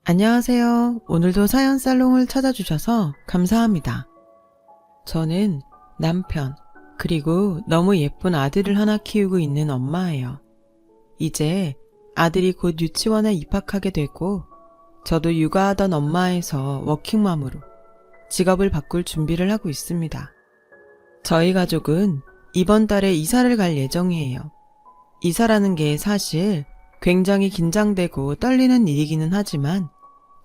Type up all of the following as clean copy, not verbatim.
안녕하세요. 오늘도 사연 살롱을 찾아주셔서 감사합니다. 저는 남편, 그리고 너무 예쁜 아들을 하나 키우고 있는 엄마예요. 이제 아들이 곧 유치원에 입학하게 되고, 저도 육아하던 엄마에서 워킹맘으로 직업을 바꿀 준비를 하고 있습니다. 저희 가족은 이번 달에 이사를 갈 예정이에요. 이사라는 게 사실 굉장히 긴장되고 떨리는 일이기는 하지만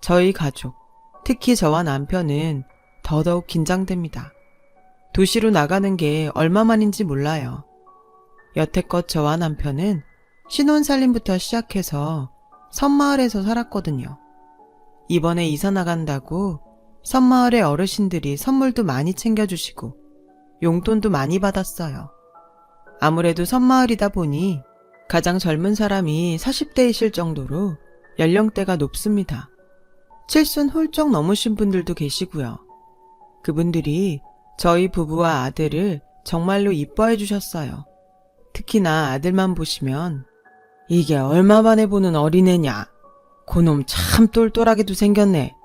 저희 가족, 특히 저와 남편은 더더욱 긴장됩니다. 도시로 나가는 게 얼마만인지 몰라요. 여태껏 저와 남편은 신혼살림부터 시작해서 섬마을에서 살았거든요. 이번에 이사 나간다고 섬마을의 어르신들이 선물도 많이 챙겨주시고 용돈도 많이 받았어요. 아무래도 섬마을이다 보니 가장 젊은 사람이 40대이실 정도로 연령대가 높습니다. 칠순 훌쩍 넘으신 분들도 계시고요. 그분들이 저희 부부와 아들을 정말로 이뻐해 주셨어요. 특히나 아들만 보시면 이게 얼마 만에 보는 어린애냐, 그놈 참 똘똘하게도 생겼네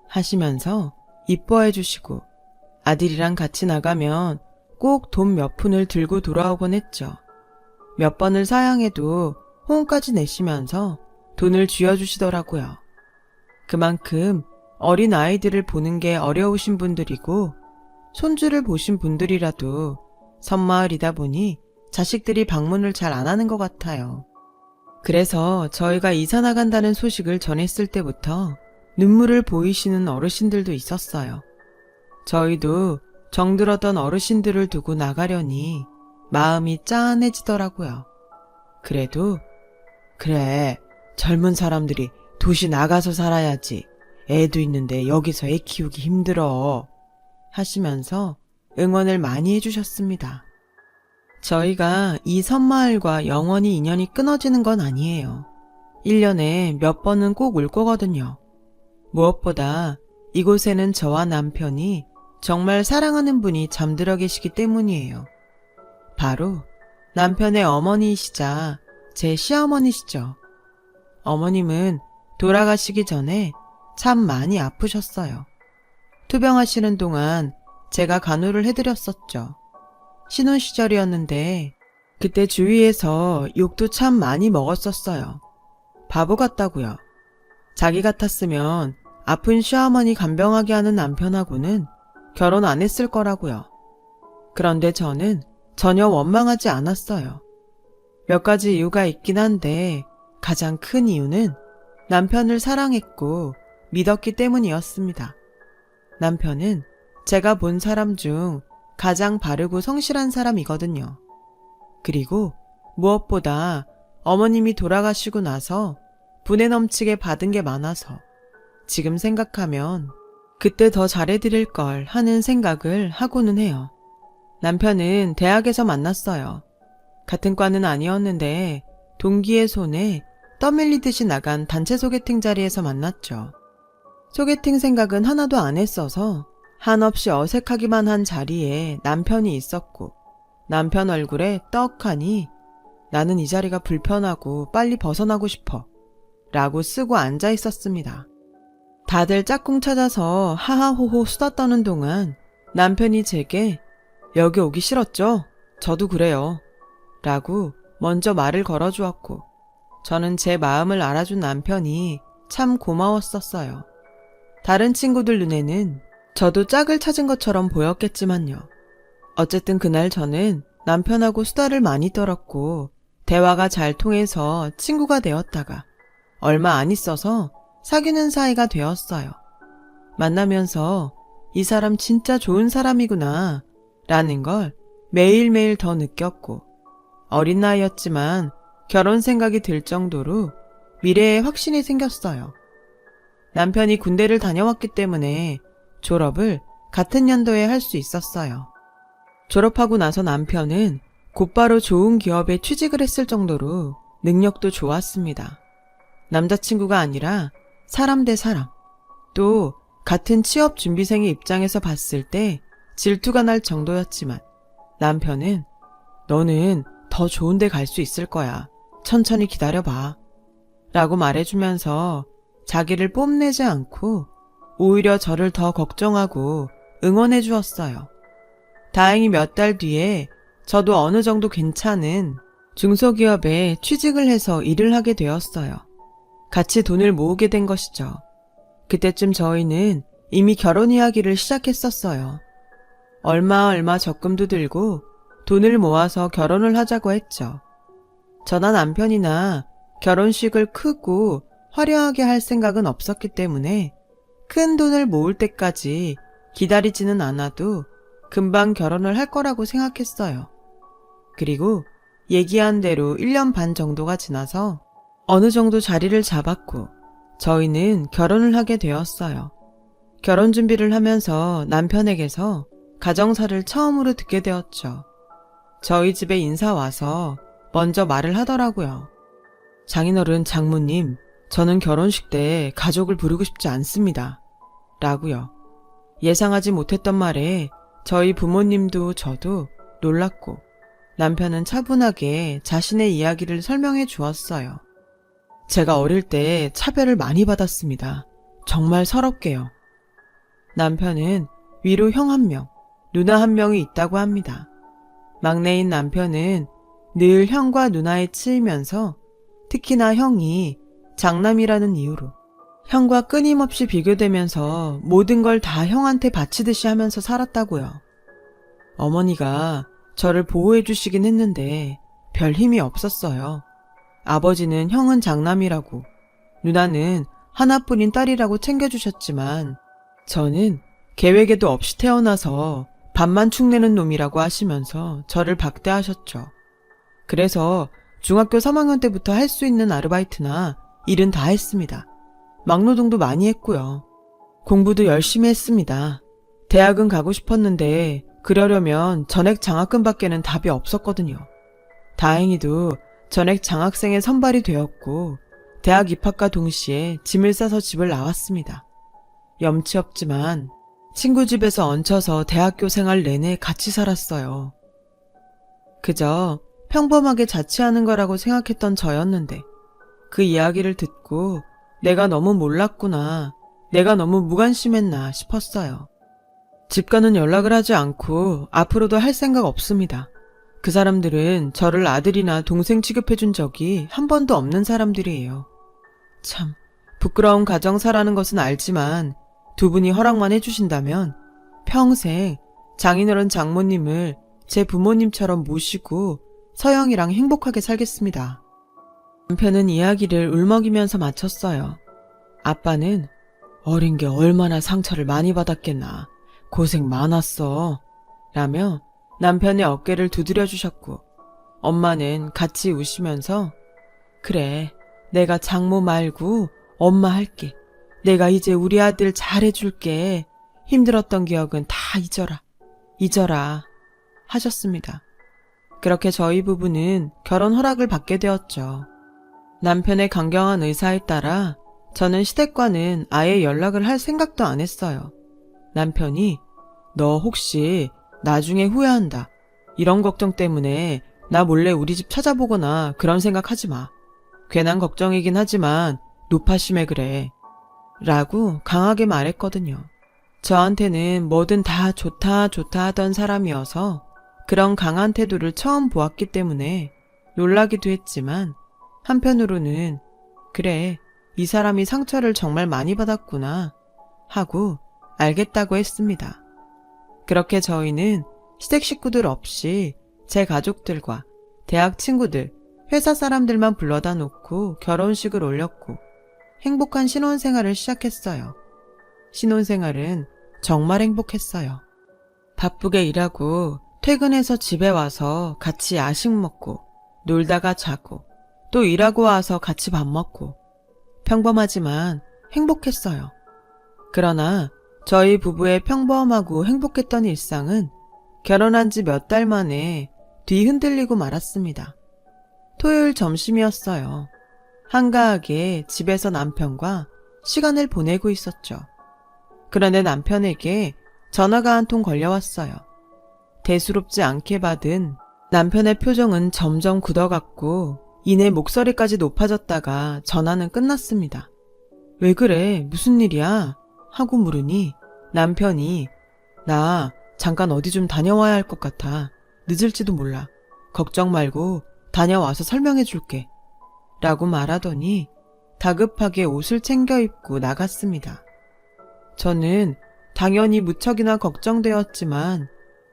하시면서 이뻐해 주시고, 아들이랑 같이 나가면 꼭 돈 몇 푼을 들고 돌아오곤 했죠. 몇 번을 사양해도 호응까지 내시면서 돈을 쥐어주시더라고요. 그만큼 어린 아이들을 보는 게 어려우신 분들이고, 손주를 보신 분들이라도 섬마을이다 보니 자식들이 방문을 잘 안 하는 것 같아요. 그래서 저희가 이사 나간다는 소식을 전했을 때부터 눈물을 보이시는 어르신들도 있었어요. 저희도 정들었던 어르신들을 두고 나가려니 마음이 짠해지더라고요. 그래도 그래, 젊은 사람들이 도시 나가서 살아야지. 애도 있는데 여기서 애 키우기 힘들어 하시면서 응원을 많이 해주셨습니다. 저희가 이 섬마을과 영원히 인연이 끊어지는 건 아니에요. 1년에 몇 번은 꼭 올 거거든요. 무엇보다 이곳에는 저와 남편이 정말 사랑하는 분이 잠들어 계시기 때문이에요. 바로 남편의 어머니이시자 제 시어머니시죠. 어머님은 돌아가시기 전에 참 많이 아프셨어요. 투병하시는 동안 제가 간호를 해드렸었죠. 신혼 시절이었는데 그때 주위에서 욕도 참 많이 먹었었어요. 바보 같다고요. 자기 같았으면 아픈 시어머니 간병하게 하는 남편하고는 결혼 안 했을 거라고요. 그런데 저는 전혀 원망하지 않았어요. 몇 가지 이유가 있긴 한데 가장 큰 이유는 남편을 사랑했고 믿었기 때문이었습니다. 남편은 제가 본 사람 중 가장 바르고 성실한 사람이거든요. 그리고 무엇보다 어머님이 돌아가시고 나서 분에 넘치게 받은 게 많아서 지금 생각하면 그때 더 잘해드릴 걸 하는 생각을 하고는 해요. 남편은 대학에서 만났어요. 같은 과는 아니었는데 동기의 손에 떠밀리듯이 나간 단체 소개팅 자리에서 만났죠. 소개팅 생각은 하나도 안 했어서 한없이 어색하기만 한 자리에 남편이 있었고, 남편 얼굴에 떡하니 나는 이 자리가 불편하고 빨리 벗어나고 싶어 라고 쓰고 앉아 있었습니다. 다들 짝꿍 찾아서 하하호호 수다 떠는 동안 남편이 제게 여기 오기 싫었죠? 저도 그래요 라고 먼저 말을 걸어주었고, 저는 제 마음을 알아준 남편이 참 고마웠었어요. 다른 친구들 눈에는 저도 짝을 찾은 것처럼 보였겠지만요. 어쨌든 그날 저는 남편하고 수다를 많이 떨었고 대화가 잘 통해서 친구가 되었다가 얼마 안 있어서 사귀는 사이가 되었어요. 만나면서 이 사람 진짜 좋은 사람이구나 라는 걸 매일매일 더 느꼈고, 어린 나이였지만 결혼 생각이 들 정도로 미래에 확신이 생겼어요. 남편이 군대를 다녀왔기 때문에 졸업을 같은 연도에 할 수 있었어요. 졸업하고 나서 남편은 곧바로 좋은 기업에 취직을 했을 정도로 능력도 좋았습니다. 남자친구가 아니라 사람 대 사람, 또 같은 취업 준비생의 입장에서 봤을 때 질투가 날 정도였지만 남편은 너는 더 좋은 데 갈 수 있을 거야. 천천히 기다려봐 라고 말해주면서 자기를 뽐내지 않고 오히려 저를 더 걱정하고 응원해 주었어요. 다행히 몇 달 뒤에 저도 어느 정도 괜찮은 중소기업에 취직을 해서 일을 하게 되었어요. 같이 돈을 모으게 된 것이죠. 그때쯤 저희는 이미 결혼 이야기를 시작했었어요. 얼마 적금도 들고 돈을 모아서 결혼을 하자고 했죠. 저나 남편이나 결혼식을 크고 화려하게 할 생각은 없었기 때문에 큰 돈을 모을 때까지 기다리지는 않아도 금방 결혼을 할 거라고 생각했어요. 그리고 얘기한 대로 1년 반 정도가 지나서 어느 정도 자리를 잡았고 저희는 결혼을 하게 되었어요. 결혼 준비를 하면서 남편에게서 가정사를 처음으로 듣게 되었죠. 저희 집에 인사 와서 먼저 말을 하더라고요. 장인어른, 장모님, 저는 결혼식 때 가족을 부르고 싶지 않습니다. 라고요. 예상하지 못했던 말에 저희 부모님도 저도 놀랐고 남편은 차분하게 자신의 이야기를 설명해 주었어요. 제가 어릴 때 차별을 많이 받았습니다. 정말 서럽게요. 남편은 위로 형 1명, 누나 1명이 있다고 합니다. 막내인 남편은 늘 형과 누나에 치이면서 특히나 형이 장남이라는 이유로 형과 끊임없이 비교되면서 모든 걸 다 형한테 바치듯이 하면서 살았다고요. 어머니가 저를 보호해 주시긴 했는데 별 힘이 없었어요. 아버지는 형은 장남이라고, 누나는 하나뿐인 딸이라고 챙겨주셨지만 저는 계획에도 없이 태어나서 밥만 축내는 놈이라고 하시면서 저를 박대하셨죠. 그래서 중학교 3학년 때부터 할 수 있는 아르바이트나 일은 다 했습니다. 막노동도 많이 했고요. 공부도 열심히 했습니다. 대학은 가고 싶었는데 그러려면 전액 장학금밖에는 답이 없었거든요. 다행히도 전액 장학생에 선발이 되었고 대학 입학과 동시에 짐을 싸서 집을 나왔습니다. 염치 없지만 친구 집에서 얹혀서 대학교 생활 내내 같이 살았어요. 그저 평범하게 자취하는 거라고 생각했던 저였는데 그 이야기를 듣고 내가 너무 몰랐구나, 내가 너무 무관심했나 싶었어요. 집과는 연락을 하지 않고 앞으로도 할 생각 없습니다. 그 사람들은 저를 아들이나 동생 취급해준 적이 한 번도 없는 사람들이에요. 참 부끄러운 가정사라는 것은 알지만 두 분이 허락만 해주신다면 평생 장인어른 장모님을 제 부모님처럼 모시고 서영이랑 행복하게 살겠습니다. 남편은 이야기를 울먹이면서 마쳤어요. 아빠는 어린 게 얼마나 상처를 많이 받았겠나, 고생 많았어 라며 남편의 어깨를 두드려 주셨고 엄마는 같이 우시면서 그래, 내가 장모 말고 엄마 할게. 내가 이제 우리 아들 잘해줄게. 힘들었던 기억은 다 잊어라 하셨습니다. 그렇게 저희 부부는 결혼 허락을 받게 되었죠. 남편의 강경한 의사에 따라 저는 시댁과는 아예 연락을 할 생각도 안 했어요. 남편이 너 혹시 나중에 후회한다, 이런 걱정 때문에 나 몰래 우리 집 찾아보거나 그런 생각 하지 마. 괜한 걱정이긴 하지만 노파심에 그래 라고 강하게 말했거든요. 저한테는 뭐든 다 좋다 하던 사람이어서 그런 강한 태도를 처음 보았기 때문에 놀라기도 했지만 한편으로는 그래, 이 사람이 상처를 정말 많이 받았구나 하고 알겠다고 했습니다. 그렇게 저희는 시댁 식구들 없이 제 가족들과 대학 친구들, 회사 사람들만 불러다 놓고 결혼식을 올렸고 행복한 신혼생활을 시작했어요. 신혼생활은 정말 행복했어요. 바쁘게 일하고 퇴근해서 집에 와서 같이 야식 먹고 놀다가 자고 또 일하고 와서 같이 밥 먹고 평범하지만 행복했어요. 그러나 저희 부부의 평범하고 행복했던 일상은 결혼한 지 몇 달 만에 뒤흔들리고 말았습니다. 토요일 점심이었어요. 한가하게 집에서 남편과 시간을 보내고 있었죠. 그런데 남편에게 전화가 한 통 걸려왔어요. 대수롭지 않게 받은 남편의 표정은 점점 굳어갔고 이내 목소리까지 높아졌다가 전화는 끝났습니다. 왜 그래? 무슨 일이야? 하고 물으니 남편이 나 잠깐 어디 좀 다녀와야 할 것 같아. 늦을지도 몰라. 걱정 말고 다녀와서 설명해 줄게. 라고 말하더니 다급하게 옷을 챙겨 입고 나갔습니다. 저는 당연히 무척이나 걱정되었지만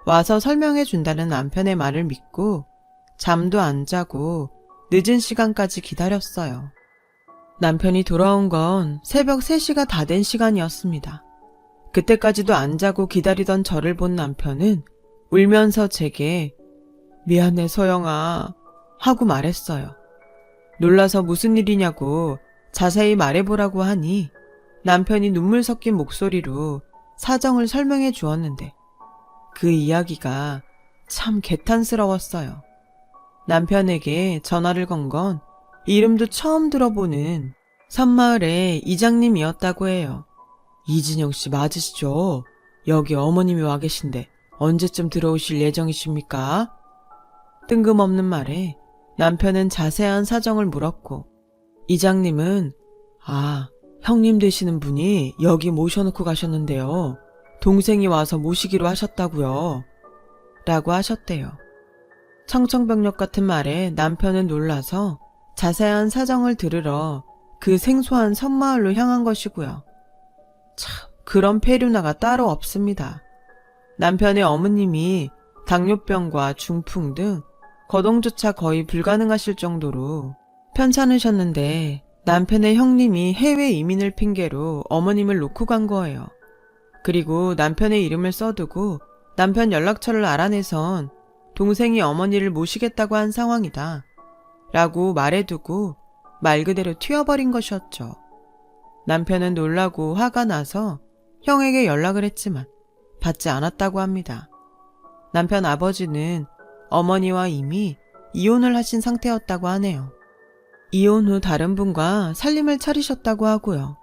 와서 설명해 준다는 남편의 말을 믿고 잠도 안 자고 늦은 시간까지 기다렸어요. 남편이 돌아온 건 새벽 3시가 다 된 시간이었습니다. 그때까지도 안 자고 기다리던 저를 본 남편은 울면서 제게 미안해 소영아 하고 말했어요. 놀라서 무슨 일이냐고 자세히 말해보라고 하니 남편이 눈물 섞인 목소리로 사정을 설명해 주었는데 그 이야기가 참 개탄스러웠어요. 남편에게 전화를 건 건 이름도 처음 들어보는 섬마을의 이장님이었다고 해요. 이진영 씨 맞으시죠? 여기 어머님이 와 계신데 언제쯤 들어오실 예정이십니까? 뜬금없는 말에 남편은 자세한 사정을 물었고 이장님은 형님 되시는 분이 여기 모셔놓고 가셨는데요. 동생이 와서 모시기로 하셨다고요. 라고 하셨대요. 청천벽력 같은 말에 남편은 놀라서 자세한 사정을 들으러 그 생소한 섬마을로 향한 것이고요. 참, 그런 페류나가 따로 없습니다. 남편의 어머님이 당뇨병과 중풍 등 거동조차 거의 불가능하실 정도로 편찮으셨는데 남편의 형님이 해외 이민을 핑계로 어머님을 놓고 간 거예요. 그리고 남편의 이름을 써두고 남편 연락처를 알아내선 동생이 어머니를 모시겠다고 한 상황이다. 라고 말해두고 말 그대로 튀어버린 것이었죠. 남편은 놀라고 화가 나서 형에게 연락을 했지만 받지 않았다고 합니다. 남편 아버지는 어머니와 이미 이혼을 하신 상태였다고 하네요. 이혼 후 다른 분과 살림을 차리셨다고 하고요.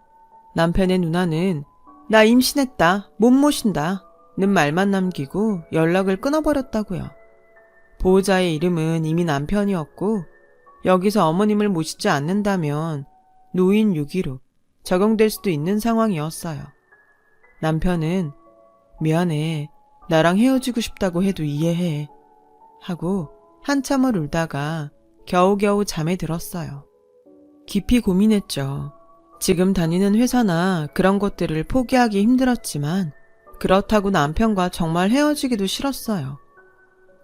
남편의 누나는 나 임신했다, 못 모신다 는 말만 남기고 연락을 끊어버렸다고요. 보호자의 이름은 이미 남편이었고 여기서 어머님을 모시지 않는다면 노인 6.15 적용될 수도 있는 상황이었어요. 남편은 미안해, 나랑 헤어지고 싶다고 해도 이해해 하고 한참을 울다가 겨우겨우 잠에 들었어요. 깊이 고민했죠. 지금 다니는 회사나 그런 것들을 포기하기 힘들었지만 그렇다고 남편과 정말 헤어지기도 싫었어요.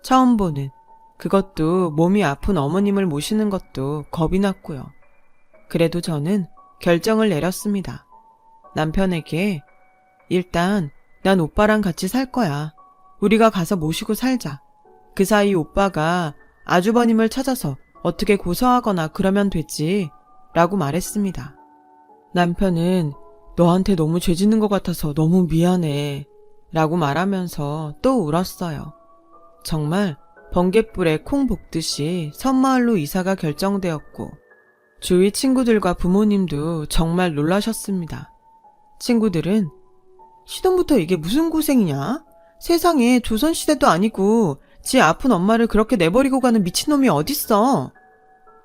처음 보는, 그것도 몸이 아픈 어머님을 모시는 것도 겁이 났고요. 그래도 저는 결정을 내렸습니다. 남편에게 일단 난 오빠랑 같이 살 거야. 우리가 가서 모시고 살자. 그 사이 오빠가 아주버님을 찾아서 어떻게 고소하거나 그러면 되지 라고 말했습니다. 남편은 너한테 너무 죄 짓는 것 같아서 너무 미안해 라고 말하면서 또 울었어요. 정말 번갯불에 콩 볶듯이 섬마을로 이사가 결정되었고 주위 친구들과 부모님도 정말 놀라셨습니다. 친구들은 시동부터 이게 무슨 고생이냐? 세상에 조선시대도 아니고 지 아픈 엄마를 그렇게 내버리고 가는 미친놈이 어딨어?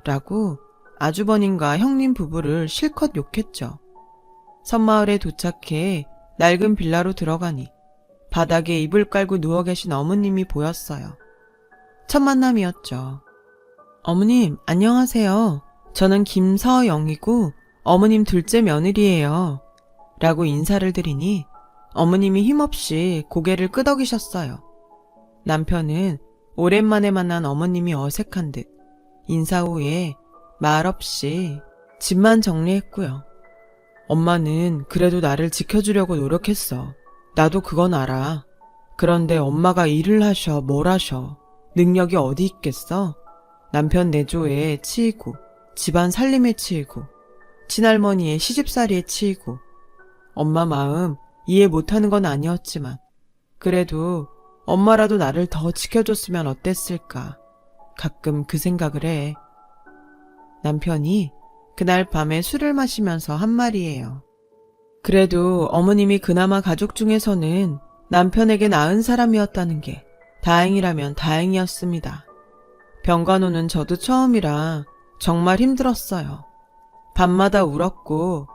라고 아주버님과 형님 부부를 실컷 욕했죠. 섬마을에 도착해 낡은 빌라로 들어가니 바닥에 이불 깔고 누워 계신 어머님이 보였어요. 첫 만남이었죠. 어머님, 안녕하세요. 저는 김서영이고 어머님 둘째 며느리예요. 라고 인사를 드리니 어머님이 힘없이 고개를 끄덕이셨어요. 남편은 오랜만에 만난 어머님이 어색한 듯 인사 후에 말없이 집만 정리했고요. 엄마는 그래도 나를 지켜주려고 노력했어. 나도 그건 알아. 그런데 엄마가 일을 하셔, 뭘 하셔. 능력이 어디 있겠어? 남편 내조에 치이고 집안 살림에 치이고 친할머니의 시집살이에 치이고 엄마 마음 이해 못하는 건 아니었지만 그래도 엄마라도 나를 더 지켜줬으면 어땠을까. 가끔 그 생각을 해. 남편이 그날 밤에 술을 마시면서 한 말이에요. 그래도 어머님이 그나마 가족 중에서는 남편에게 나은 사람이었다는 게 다행이라면 다행이었습니다. 병간호는 저도 처음이라 정말 힘들었어요. 밤마다 울었고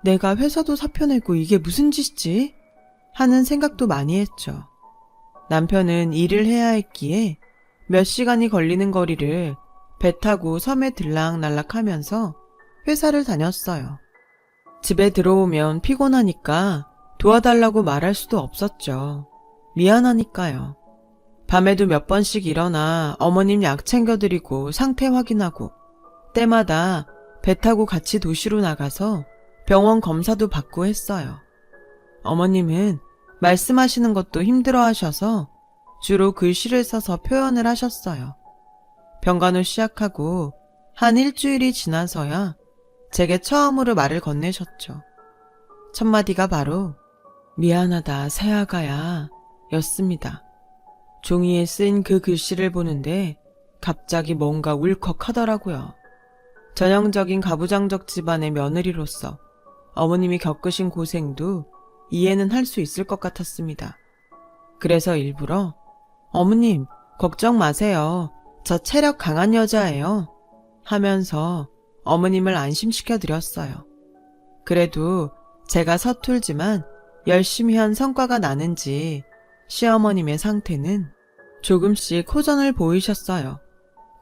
내가 회사도 사표 내고 이게 무슨 짓이지? 하는 생각도 많이 했죠. 남편은 일을 해야 했기에 몇 시간이 걸리는 거리를 배 타고 섬에 들락날락하면서 회사를 다녔어요. 집에 들어오면 피곤하니까 도와달라고 말할 수도 없었죠. 미안하니까요. 밤에도 몇 번씩 일어나 어머님 약 챙겨드리고 상태 확인하고 때마다 배 타고 같이 도시로 나가서 병원 검사도 받고 했어요. 어머님은 말씀하시는 것도 힘들어 하셔서 주로 글씨를 써서 표현을 하셨어요. 병간호 시작하고 한 일주일이 지나서야 제게 처음으로 말을 건네셨죠. 첫 마디가 바로 미안하다 새아가야 였습니다. 종이에 쓴 그 글씨를 보는데 갑자기 뭔가 울컥하더라고요. 전형적인 가부장적 집안의 며느리로서 어머님이 겪으신 고생도 이해는 할 수 있을 것 같았습니다. 그래서 일부러 어머님 걱정 마세요. 저 체력 강한 여자예요. 하면서 어머님을 안심시켜 드렸어요. 그래도 제가 서툴지만 열심히 한 성과가 나는지 시어머님의 상태는 조금씩 호전을 보이셨어요.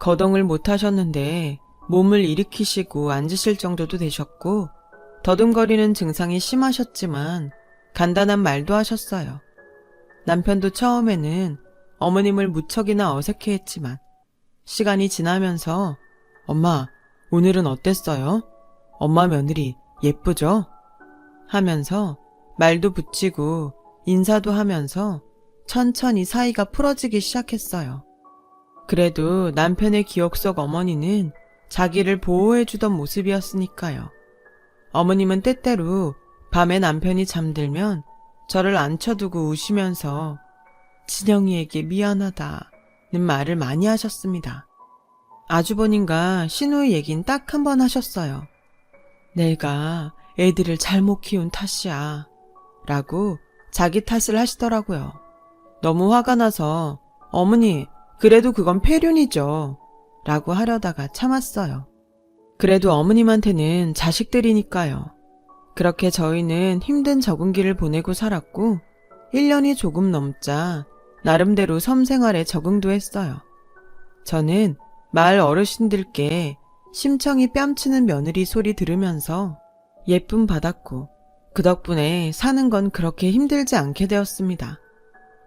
거동을 못 하셨는데 몸을 일으키시고 앉으실 정도도 되셨고 더듬거리는 증상이 심하셨지만 간단한 말도 하셨어요. 남편도 처음에는 어머님을 무척이나 어색해했지만 시간이 지나면서 엄마 오늘은 어땠어요? 엄마 며느리 예쁘죠? 하면서 말도 붙이고 인사도 하면서 천천히 사이가 풀어지기 시작했어요. 그래도 남편의 기억 속 어머니는 자기를 보호해주던 모습이었으니까요. 어머님은 때때로 밤에 남편이 잠들면 저를 앉혀두고 우시면서 진영이에게 미안하다는 말을 많이 하셨습니다. 아주버님과 신우의 얘긴 딱 한 번 하셨어요. 내가 애들을 잘못 키운 탓이야 라고 자기 탓을 하시더라고요. 너무 화가 나서 어머니 그래도 그건 폐륜이죠 라고 하려다가 참았어요. 그래도 어머님한테는 자식들이니까요. 그렇게 저희는 힘든 적응기를 보내고 살았고 1년이 조금 넘자 나름대로 섬 생활에 적응도 했어요. 저는 마을 어르신들께 심청이 뺨치는 며느리 소리 들으면서 예쁨 받았고 그 덕분에 사는 건 그렇게 힘들지 않게 되었습니다.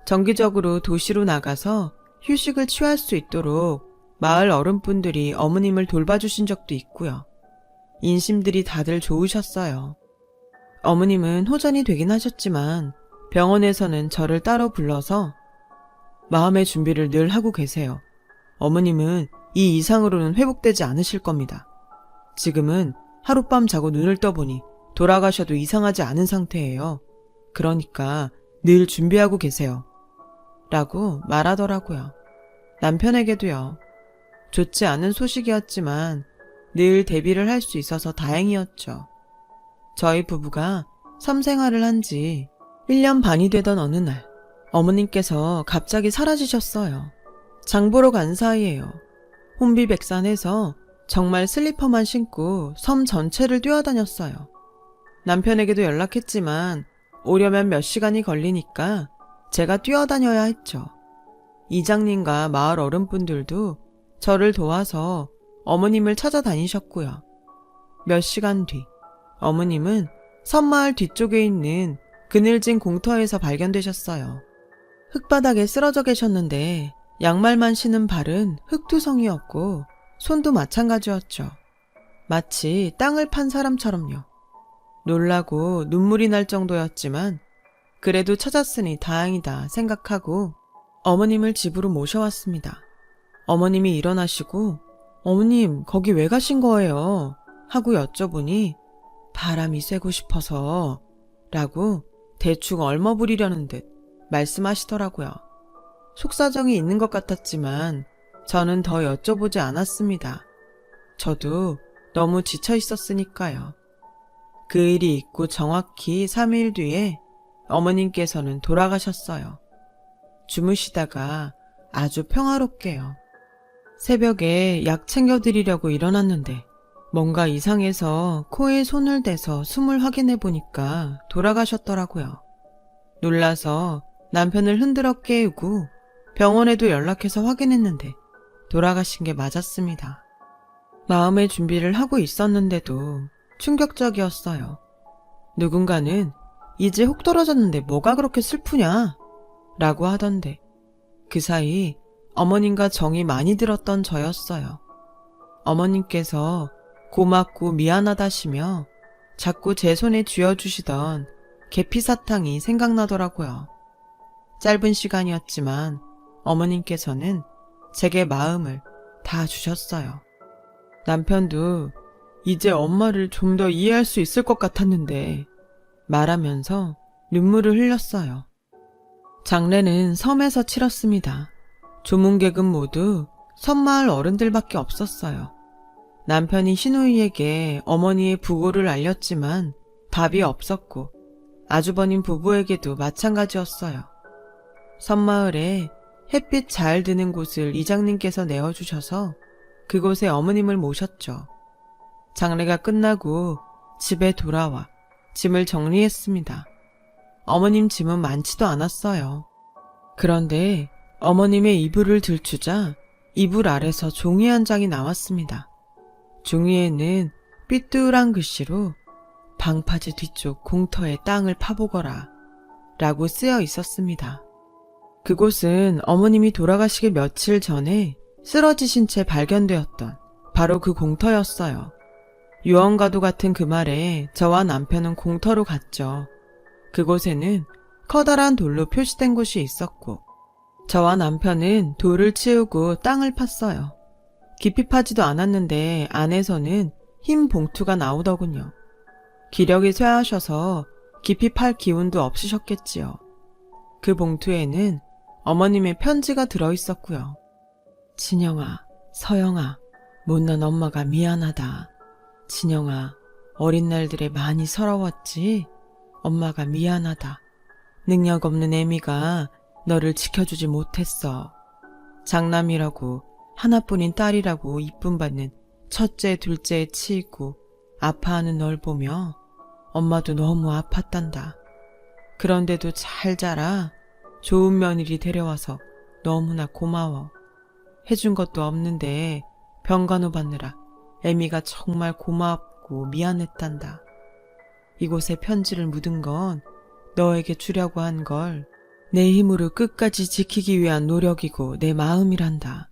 정기적으로 도시로 나가서 휴식을 취할 수 있도록 마을 어른분들이 어머님을 돌봐주신 적도 있고요. 인심들이 다들 좋으셨어요. 어머님은 호전이 되긴 하셨지만 병원에서는 저를 따로 불러서 마음의 준비를 늘 하고 계세요. 어머님은 이 이상으로는 회복되지 않으실 겁니다. 지금은 하룻밤 자고 눈을 떠보니 돌아가셔도 이상하지 않은 상태예요. 그러니까 늘 준비하고 계세요. 라고 말하더라고요. 남편에게도요. 좋지 않은 소식이었지만 늘 대비를 할 수 있어서 다행이었죠. 저희 부부가 섬 생활을 한 지 1년 반이 되던 어느 날 어머님께서 갑자기 사라지셨어요. 장보러 간 사이에요. 혼비백산해서 정말 슬리퍼만 신고 섬 전체를 뛰어다녔어요. 남편에게도 연락했지만 오려면 몇 시간이 걸리니까 제가 뛰어다녀야 했죠. 이장님과 마을 어른분들도 저를 도와서 어머님을 찾아다니셨고요. 몇 시간 뒤 어머님은 섬마을 뒤쪽에 있는 그늘진 공터에서 발견되셨어요. 흙바닥에 쓰러져 계셨는데 양말만 신은 발은 흙투성이었고 손도 마찬가지였죠. 마치 땅을 판 사람처럼요. 놀라고 눈물이 날 정도였지만 그래도 찾았으니 다행이다 생각하고 어머님을 집으로 모셔왔습니다. 어머님이 일어나시고 어머님 거기 왜 가신 거예요? 하고 여쭤보니 바람이 쐬고 싶어서 라고 대충 얼머부리려는 듯 말씀하시더라고요. 속사정이 있는 것 같았지만 저는 더 여쭤보지 않았습니다. 저도 너무 지쳐 있었으니까요. 그 일이 있고 정확히 3일 뒤에 어머님께서는 돌아가셨어요. 주무시다가 아주 평화롭게요. 새벽에 약 챙겨드리려고 일어났는데 뭔가 이상해서 코에 손을 대서 숨을 확인해 보니까 돌아가셨더라고요. 놀라서 남편을 흔들어 깨우고 병원에도 연락해서 확인했는데 돌아가신 게 맞았습니다. 마음의 준비를 하고 있었는데도 충격적이었어요. 누군가는 이제 혹 떨어졌는데 뭐가 그렇게 슬프냐? 라고 하던데 그 사이 어머님과 정이 많이 들었던 저였어요. 어머님께서 고맙고 미안하다시며 자꾸 제 손에 쥐어주시던 계피사탕이 생각나더라고요. 짧은 시간이었지만 어머님께서는 제게 마음을 다 주셨어요. 남편도 이제 엄마를 좀 더 이해할 수 있을 것 같았는데 말하면서 눈물을 흘렸어요. 장례는 섬에서 치렀습니다. 조문객은 모두 섬마을 어른들밖에 없었어요. 남편이 시누이에게 어머니의 부고를 알렸지만 답이 없었고 아주버님 부부에게도 마찬가지였어요. 섬마을에 햇빛 잘 드는 곳을 이장님께서 내어주셔서 그곳에 어머님을 모셨죠. 장례가 끝나고 집에 돌아와 짐을 정리했습니다. 어머님 짐은 많지도 않았어요. 그런데 어머님의 이불을 들추자 이불 아래서 종이 한 장이 나왔습니다. 종이에는 삐뚤한 글씨로 방파제 뒤쪽 공터에 땅을 파보거라 라고 쓰여 있었습니다. 그곳은 어머님이 돌아가시기 며칠 전에 쓰러지신 채 발견되었던 바로 그 공터였어요. 유언과도 같은 그 말에 저와 남편은 공터로 갔죠. 그곳에는 커다란 돌로 표시된 곳이 있었고 저와 남편은 돌을 치우고 땅을 팠어요. 깊이 파지도 않았는데 안에서는 흰 봉투가 나오더군요. 기력이 쇠하셔서 깊이 팔 기운도 없으셨겠지요. 그 봉투에는 어머님의 편지가 들어있었고요. 진영아, 서영아, 못난 엄마가 미안하다. 진영아, 어린 날들에 많이 서러웠지? 엄마가 미안하다. 능력 없는 애미가 너를 지켜주지 못했어. 장남이라고 하나뿐인 딸이라고 이쁨 받는 첫째, 둘째에 치이고 아파하는 널 보며 엄마도 너무 아팠단다. 그런데도 잘 자라. 좋은 며느리 데려와서 너무나 고마워. 해준 것도 없는데 병간호 받느라 애미가 정말 고맙고 미안했단다. 이곳에 편지를 묻은 건 너에게 주려고 한 걸 내 힘으로 끝까지 지키기 위한 노력이고 내 마음이란다.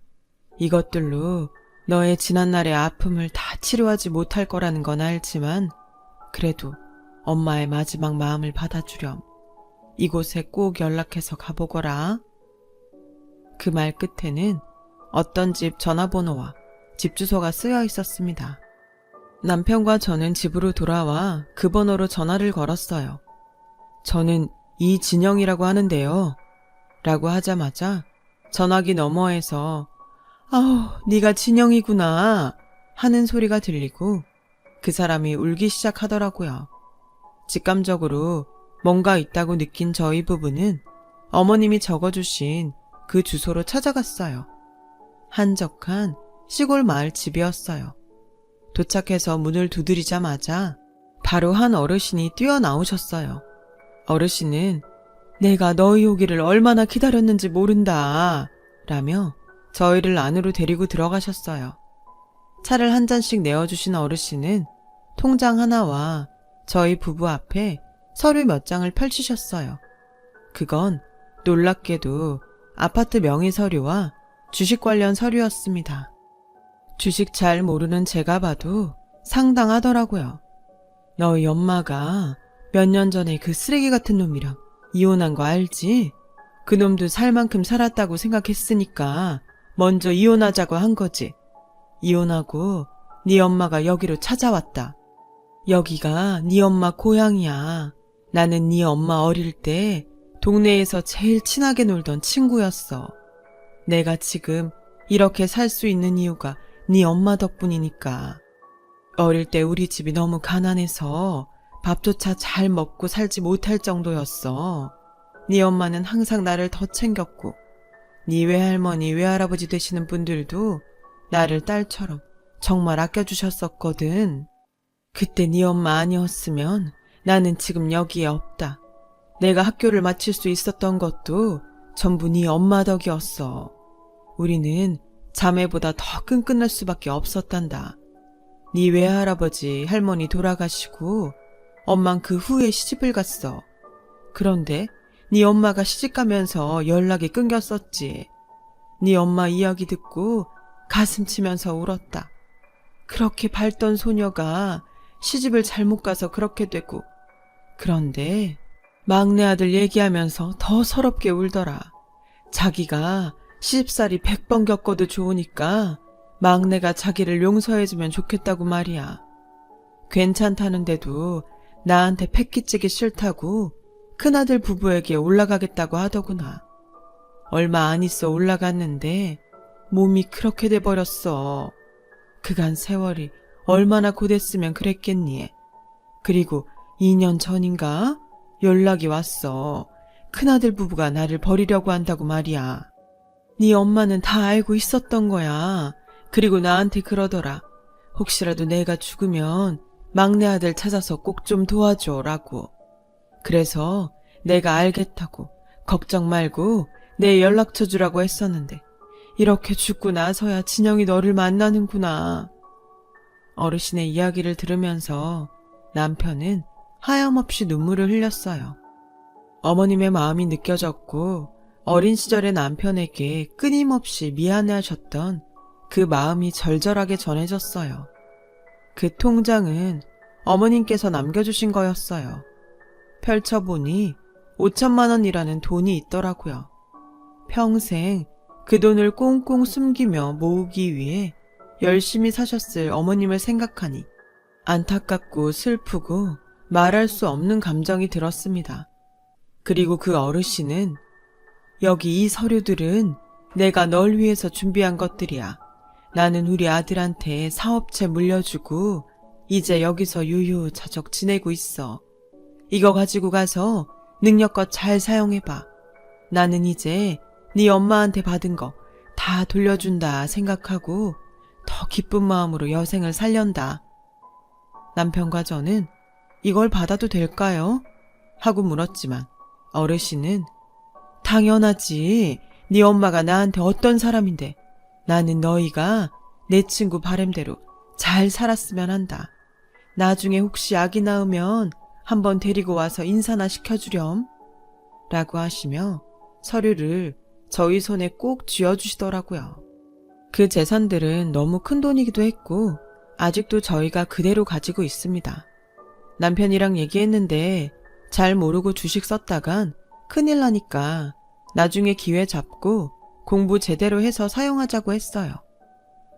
이것들로 너의 지난날의 아픔을 다 치료하지 못할 거라는 건 알지만 그래도 엄마의 마지막 마음을 받아주렴. 이곳에 꼭 연락해서 가보거라. 그 말 끝에는 어떤 집 전화번호와 집 주소가 쓰여 있었습니다. 남편과 저는 집으로 돌아와 그 번호로 전화를 걸었어요. 저는 이진영이라고 하는데요. 라고 하자마자 전화기 너머에서 아우, 네가 진영이구나 하는 소리가 들리고 그 사람이 울기 시작하더라고요. 직감적으로 뭔가 있다고 느낀 저희 부부는 어머님이 적어주신 그 주소로 찾아갔어요. 한적한 시골 마을 집이었어요. 도착해서 문을 두드리자마자 바로 한 어르신이 뛰어나오셨어요. 어르신은 내가 너희 오기를 얼마나 기다렸는지 모른다 라며 저희를 안으로 데리고 들어가셨어요. 차를 한 잔씩 내어주신 어르신은 통장 하나와 저희 부부 앞에 서류 몇 장을 펼치셨어요. 그건 놀랍게도 아파트 명의 서류와 주식 관련 서류였습니다. 주식 잘 모르는 제가 봐도 상당하더라고요. 너희 엄마가 몇 년 전에 그 쓰레기 같은 놈이랑 이혼한 거 알지? 그 놈도 살 만큼 살았다고 생각했으니까 먼저 이혼하자고 한 거지. 이혼하고 네 엄마가 여기로 찾아왔다. 여기가 네 엄마 고향이야. 나는 네 엄마 어릴 때 동네에서 제일 친하게 놀던 친구였어. 내가 지금 이렇게 살 수 있는 이유가 네 엄마 덕분이니까. 어릴 때 우리 집이 너무 가난해서 밥조차 잘 먹고 살지 못할 정도였어. 네 엄마는 항상 나를 더 챙겼고 네 외할머니 외할아버지 되시는 분들도 나를 딸처럼 정말 아껴주셨었거든. 그때 네 엄마 아니었으면 나는 지금 여기에 없다. 내가 학교를 마칠 수 있었던 것도 전부 네 엄마 덕이었어. 우리는 자매보다 더 끈끈할 수밖에 없었단다. 네 외할아버지 할머니 돌아가시고 엄만 그 후에 시집을 갔어. 그런데 네 엄마가 시집가면서 연락이 끊겼었지. 네 엄마 이야기 듣고 가슴 치면서 울었다. 그렇게 밝던 소녀가 시집을 잘못 가서 그렇게 되고, 그런데 막내 아들 얘기하면서 더 서럽게 울더라. 자기가 시집살이 100번 겪어도 좋으니까 막내가 자기를 용서해주면 좋겠다고 말이야. 괜찮다는데도 나한테 패기찌기 싫다고 큰아들 부부에게 올라가겠다고 하더구나. 얼마 안 있어 올라갔는데 몸이 그렇게 돼버렸어. 그간 세월이 얼마나 고됐으면 그랬겠니. 그리고 2년 전인가 연락이 왔어. 큰아들 부부가 나를 버리려고 한다고 말이야. 네 엄마는 다 알고 있었던 거야. 그리고 나한테 그러더라. 혹시라도 내가 죽으면 막내 아들 찾아서 꼭 좀 도와줘라고. 그래서 내가 알겠다고 걱정 말고 내 연락처 주라고 했었는데 이렇게 죽고 나서야 진영이 너를 만나는구나. 어르신의 이야기를 들으면서 남편은 하염없이 눈물을 흘렸어요. 어머님의 마음이 느껴졌고 어린 시절의 남편에게 끊임없이 미안해하셨던 그 마음이 절절하게 전해졌어요. 그 통장은 어머님께서 남겨주신 거였어요. 펼쳐보니 5천만 원이라는 돈이 있더라고요. 평생 그 돈을 꽁꽁 숨기며 모으기 위해 열심히 사셨을 어머님을 생각하니 안타깝고 슬프고 말할 수 없는 감정이 들었습니다. 그리고 그 어르신은 여기 이 서류들은 내가 널 위해서 준비한 것들이야. 나는 우리 아들한테 사업체 물려주고 이제 여기서 유유자적 지내고 있어. 이거 가지고 가서 능력껏 잘 사용해봐. 나는 이제 네 엄마한테 받은 거 다 돌려준다 생각하고 더 기쁜 마음으로 여생을 살련다. 남편과 저는 이걸 받아도 될까요? 하고 물었지만 어르신은 당연하지. 네 엄마가 나한테 어떤 사람인데 나는 너희가 내 친구 바람대로 잘 살았으면 한다. 나중에 혹시 아기 낳으면 한번 데리고 와서 인사나 시켜주렴. 라고 하시며 서류를 저희 손에 꼭 쥐어주시더라고요. 그 재산들은 너무 큰 돈이기도 했고 아직도 저희가 그대로 가지고 있습니다. 남편이랑 얘기했는데 잘 모르고 주식 썼다간 큰일 나니까 나중에 기회 잡고 공부 제대로 해서 사용하자고 했어요.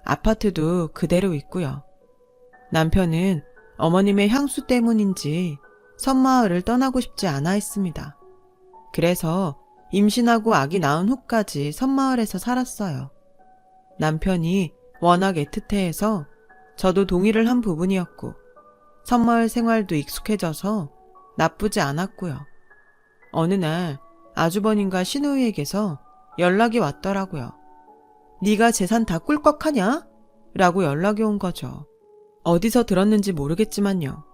아파트도 그대로 있고요. 남편은 어머님의 향수 때문인지 섬마을을 떠나고 싶지 않아 했습니다. 그래서 임신하고 아기 낳은 후까지 섬마을에서 살았어요. 남편이 워낙 애틋해해서 저도 동의를 한 부분이었고 섬마을 생활도 익숙해져서 나쁘지 않았고요. 어느 날 아주버님과 시누이에게서 연락이 왔더라고요. 네가 재산 다 꿀꺽하냐? 라고 연락이 온 거죠. 어디서 들었는지 모르겠지만요.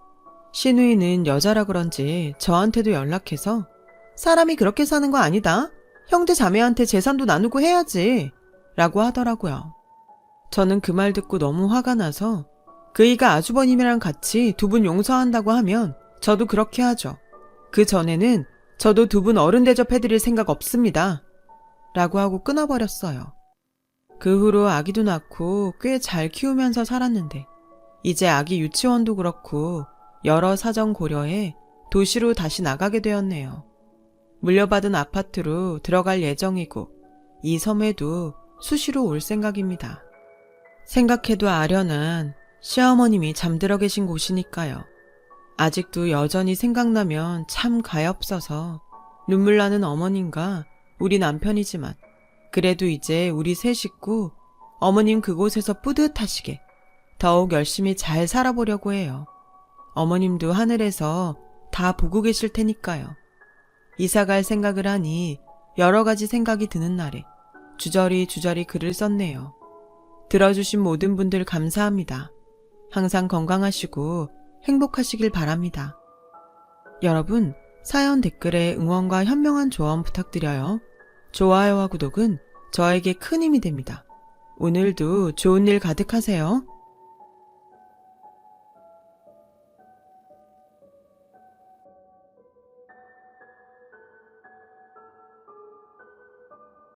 시누이는 여자라 그런지 저한테도 연락해서 사람이 그렇게 사는 거 아니다. 형제 자매한테 재산도 나누고 해야지. 라고 하더라고요. 저는 그 말 듣고 너무 화가 나서 그이가 아주버님이랑 같이 두 분 용서한다고 하면 저도 그렇게 하죠. 그 전에는 저도 두 분 어른 대접해드릴 생각 없습니다. 라고 하고 끊어버렸어요. 그 후로 아기도 낳고 꽤 잘 키우면서 살았는데 이제 아기 유치원도 그렇고 여러 사정 고려해 도시로 다시 나가게 되었네요. 물려받은 아파트로 들어갈 예정이고 이 섬에도 수시로 올 생각입니다. 생각해도 아련한 시어머님이 잠들어 계신 곳이니까요. 아직도 여전히 생각나면 참 가엾어서 눈물 나는 어머님과 우리 남편이지만 그래도 이제 우리 세 식구 어머님 그곳에서 뿌듯하시게 더욱 열심히 잘 살아보려고 해요. 어머님도 하늘에서 다 보고 계실 테니까요. 이사갈 생각을 하니 여러 가지 생각이 드는 날에 주저리 글을 썼네요. 들어주신 모든 분들 감사합니다. 항상 건강하시고 행복하시길 바랍니다. 여러분, 사연 댓글에 응원과 현명한 조언 부탁드려요. 좋아요와 구독은 저에게 큰 힘이 됩니다. 오늘도 좋은 일 가득하세요.